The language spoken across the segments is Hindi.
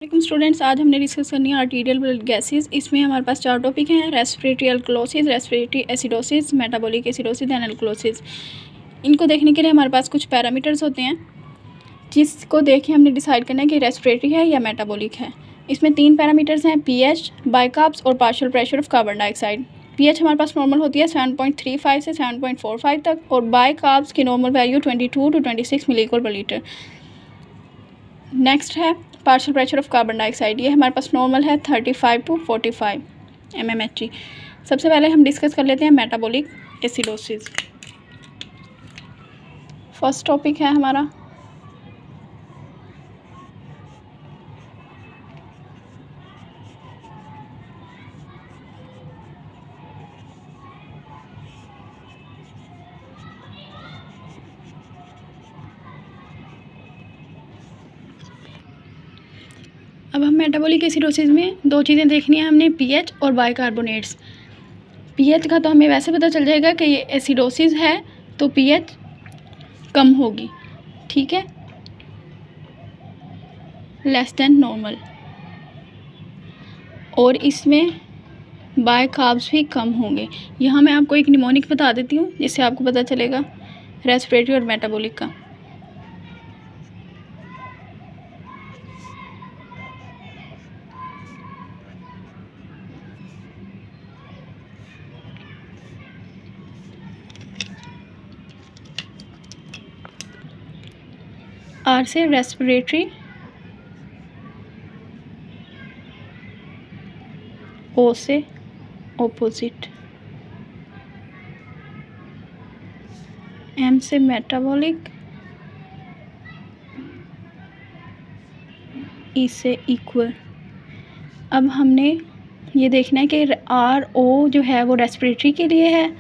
वालेकुम स्टूडेंट्स, आज हमने डिस्कस करनी है आर्टीरियल ब्लड गैसेस। इसमें हमारे पास 4 टॉपिक हैं: respiratory alkalosis, respiratory acidosis, metabolic acidosis and alkalosis. इनको देखने के लिए हमारे पास कुछ पैरामीटर्स होते हैं जिसको देख के हमने डिसाइड करना है कि रेस्पिरेटरी है या मेटाबॉलिक है। इसमें 3 पैरामीटर्स हैं: पीएच, बाइकार्ब्स और partial pressure of carbon dioxide. PH हमारे पास नॉर्मल होती है 7.35 से 7.45 तक, और बाइकार्ब्स की नॉर्मल वैल्यू 22 to 26 मिलीमोल पर लीटर। नेक्स्ट है partial pressure of carbon dioxide. ये हमारे पास नॉर्मल है 35 to 45 mmHg। सबसे पहले हम डिस्कस कर लेते हैं मेटाबॉलिक एसिडोसिस। फर्स्ट टॉपिक है हमारा अब हम मेटाबॉलिक एसिडोसिस में 2 चीज़ें देखनी है हमने, पीएच और बाइकार्बोनेट्स। पीएच का तो हमें वैसे पता चल जाएगा कि ये एसिडोसिस है तो पीएच कम होगी, ठीक है, लेस देन नॉर्मल। और इसमें बाइकार्ब्स भी कम होंगे। यहाँ मैं आपको एक निमोनिक बता देती हूँ जिससे आपको पता चलेगा रेस्पिरेटरी और मेटाबॉलिक का। आर से रेस्पिरेटरी, ओ से ऑपोजिट, एम से मेटाबॉलिक, ई से इक्वल। अब हमने ये देखना है कि आर ओ जो है वो रेस्पिरेटरी के लिए है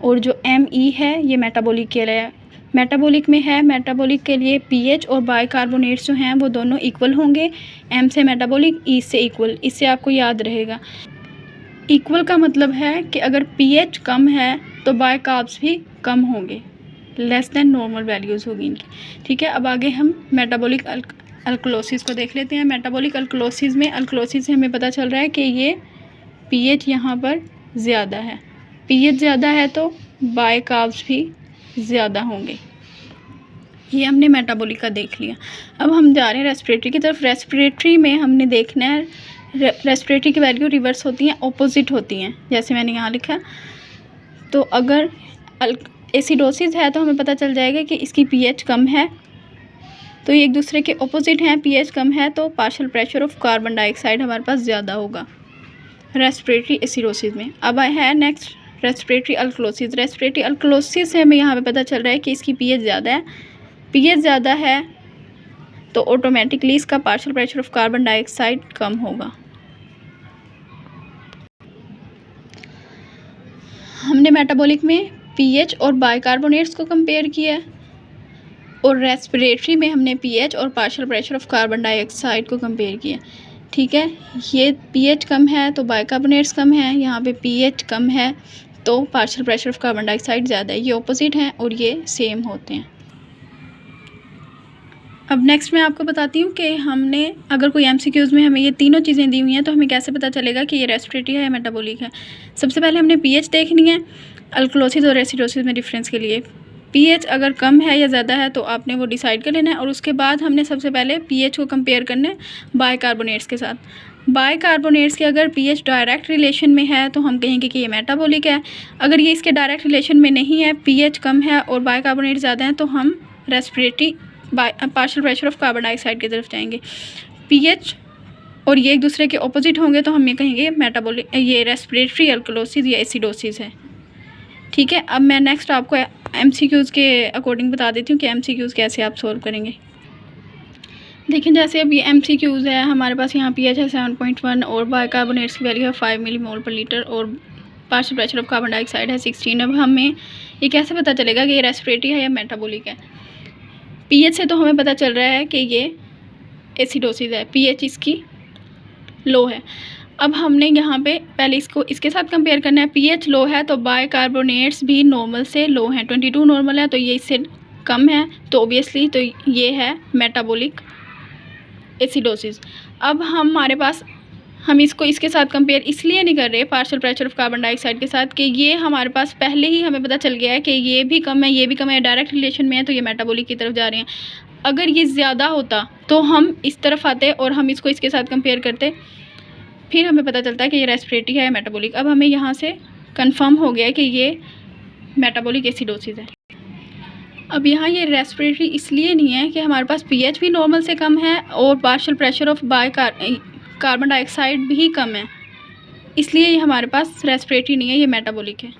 और जो एम ई है ये मेटाबॉलिक के लिए है। मेटाबॉलिक में है, मेटाबॉलिक के लिए पीएच और बाइकार्बोनेट्स जो हैं वो दोनों इक्वल होंगे। एम से मेटाबॉलिक, ई से इक्वल। इससे आपको याद रहेगा इक्वल का मतलब है कि अगर पीएच कम है तो बाइकार्ब्स भी कम होंगे, लेस देन नॉर्मल वैल्यूज़ होगी इनकी, ठीक है। अब आगे हम मेटाबॉलिक अल्कलोसिस को देख लेते हैं। मेटाबॉलिक अल्कलोसिस में अल्कलोसिस से हमें पता चल रहा है कि ये पीएच यहाँ पर ज़्यादा है। पीएच ज़्यादा है तो बाइकार्ब्स भी ज़्यादा होंगे। ये हमने मेटाबॉलिक का देख लिया। अब हम जा रहे हैं रेस्पिरेटरी की तरफ। रेस्पिरेटरी में हमने देखना है रेस्पिरेटरी की वैल्यू रिवर्स होती हैं, ऑपोजिट होती हैं, जैसे मैंने यहाँ लिखा। तो अगर एसिडोसिस है तो हमें पता चल जाएगा कि इसकी पीएच कम है, तो ये एक दूसरे के ऑपोजिट हैं। पीएच कम है तो partial pressure of carbon dioxide हमारे पास ज़्यादा होगा रेस्पिरेटरी एसिडोसिस में। अब है next respiratory alkalosis. Respiratory alkalosis से हमें यहाँ पे पता चल रहा है कि इसकी पीएच ज़्यादा है। पीएच ज़्यादा है तो ऑटोमेटिकली इसका partial pressure of carbon dioxide कम होगा। हमने मेटाबॉलिक में पीएच और बाइकार्बोनेट्स को कंपेयर किया है और रेस्पिरेटरी में हमने पीएच और partial pressure of carbon dioxide को कंपेयर किया, ठीक है। ये पीएच कम है तो बाइकार्बोनेट्स कम है, यहाँ पे पीएच कम है तो partial pressure of carbon dioxide ज़्यादा है। ये ऑपोजिट हैं और ये सेम होते हैं। अब नेक्स्ट मैं आपको बताती हूँ कि हमने अगर कोई एमसीक्यूज़ में हमें ये तीनों चीज़ें दी हुई हैं तो हमें कैसे पता चलेगा कि ये रेस्पिरेटरी है या मेटाबॉलिक है। सबसे पहले हमने पीएच देखनी है अल्कलोसिस और एसिडोसिस में डिफरेंस के लिए। पीएच अगर कम है या ज़्यादा है तो आपने वो डिसाइड कर लेना है, और उसके बाद हमने सबसे पहले पीएच को कंपेयर करना है बाइकार्बोनेट्स के साथ। बाइकार्बोनेट्स के अगर पीएच डायरेक्ट रिलेशन में है तो हम कहेंगे कि ये मेटाबॉलिक है। अगर ये इसके डायरेक्ट रिलेशन में नहीं है, पीएच कम है और बाइकार्बोनेट ज़्यादा हैं, तो हम respiratory partial pressure of carbon dioxide की तरफ जाएंगे। पीएच और ये एक दूसरे के ऑपोजिट होंगे तो हम ये कहेंगे मेटाबॉलिक, ये रेस्पिरेटरी अल्कलोसिस या एसिडोसिस है, ठीक है। अब मैं नेक्स्ट आपको एमसीक्यूज़ के अकॉर्डिंग बता देती हूँ कि एमसीक्यूज़ कैसे आप सॉल्व करेंगे। देखिए जैसे अब ये एमसीक्यूज़ है, हमारे पास यहाँ पीएच है 7.1 और बाइकार्बोनेट्स की वैल्यू है 5 मिलीमोल पर लीटर और partial pressure of carbon dioxide है 16। अब हमें ये कैसे पता चलेगा कि ये रेस्पिरेटरी है या मेटाबॉलिक है। पीएच से तो हमें पता चल रहा है कि ये एसिडोसिस है, पीएच इसकी लो है। अब हमने यहाँ पे पहले इसको इसके साथ कंपेयर करना है। पीएच लो है तो बाइकार्बोनेट्स भी नॉर्मल से लो हैं, 22 नॉर्मल है तो ये इससे कम है, तो ऑब्वियसली तो ये है मेटाबॉलिक एसिडोसिस। अब हमारे पास हम इसको इसके साथ कंपेयर इसलिए नहीं कर रहे partial pressure of carbon dioxide के साथ कि ये हमारे पास पहले ही हमें पता चल गया है कि ये भी कम है, ये भी कम है, डायरेक्ट रिलेशन में है, तो ये मेटाबॉलिक की तरफ जा रहे हैं। अगर ये ज़्यादा होता तो हम इस तरफ आते और हम इसको इसके साथ कंपेयर करते, फिर हमें पता चलता है कि ये रेस्पिरेटरी है या मेटाबॉलिक। अब हमें यहाँ से कंफर्म हो गया है कि ये मेटाबॉलिक एसिडोसिस है। अब यहाँ ये रेस्पिरेटरी इसलिए नहीं है कि हमारे पास पीएच भी नॉर्मल से कम है और partial pressure of carbon dioxide भी कम है, इसलिए ये हमारे पास रेस्पिरेटरी नहीं है, ये मेटाबॉलिक है।